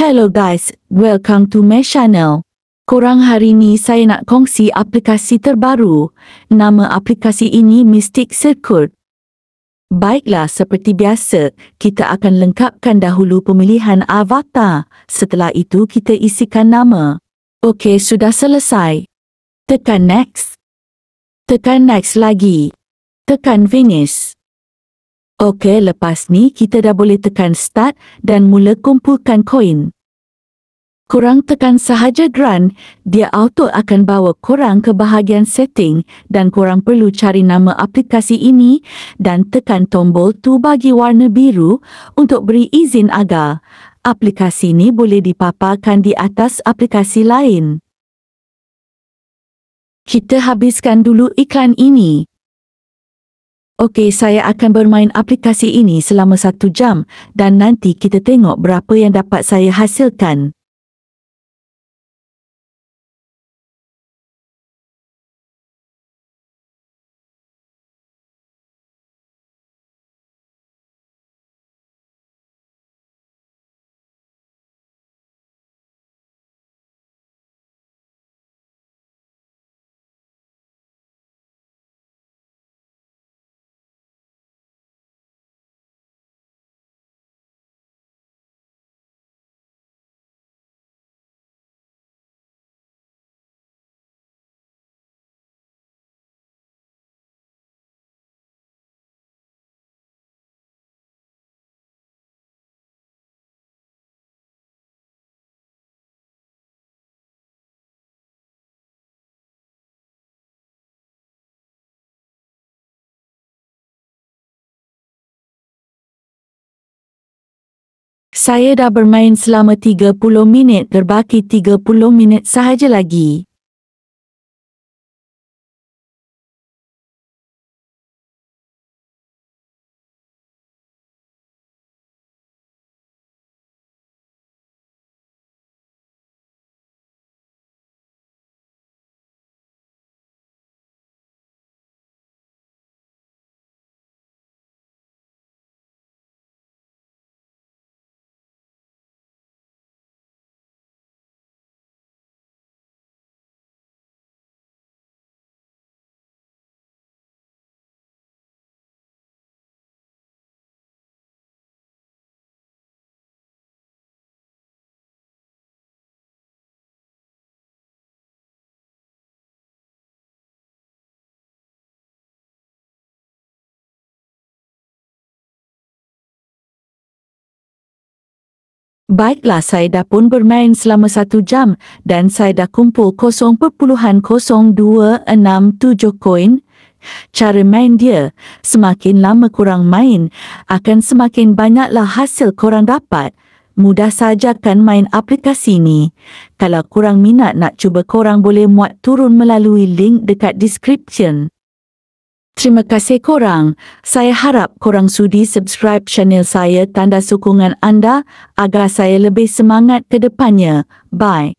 Hello guys, welcome to my channel. Korang, hari ni saya nak kongsi aplikasi terbaru. Nama aplikasi ini Mystic Circuit. Baiklah, seperti biasa, kita akan lengkapkan dahulu pemilihan avatar. Setelah itu kita isikan nama. Okey, sudah selesai. Tekan next. Tekan next lagi. Tekan finish. Okey, lepas ni kita dah boleh tekan start dan mula kumpulkan koin. Korang tekan sahaja grant, dia auto akan bawa korang ke bahagian setting dan korang perlu cari nama aplikasi ini dan tekan tombol tu bagi warna biru untuk beri izin agar aplikasi ini boleh dipaparkan di atas aplikasi lain. Kita habiskan dulu iklan ini. Okey, saya akan bermain aplikasi ini selama 1 jam dan nanti kita tengok berapa yang dapat saya hasilkan. Saya dah bermain selama 30 minit, terbaki 30 minit sahaja lagi. Baiklah, saya dah pun bermain selama 1 jam dan saya dah kumpul 0.0267 koin. Cara main dia, semakin lama korang main, akan semakin banyaklah hasil korang dapat. Mudah saja kan main aplikasi ni. Kalau korang minat nak cuba, korang boleh muat turun melalui link dekat description. Terima kasih korang. Saya harap korang sudi subscribe channel saya, tanda sokongan anda agar saya lebih semangat ke depannya. Bye.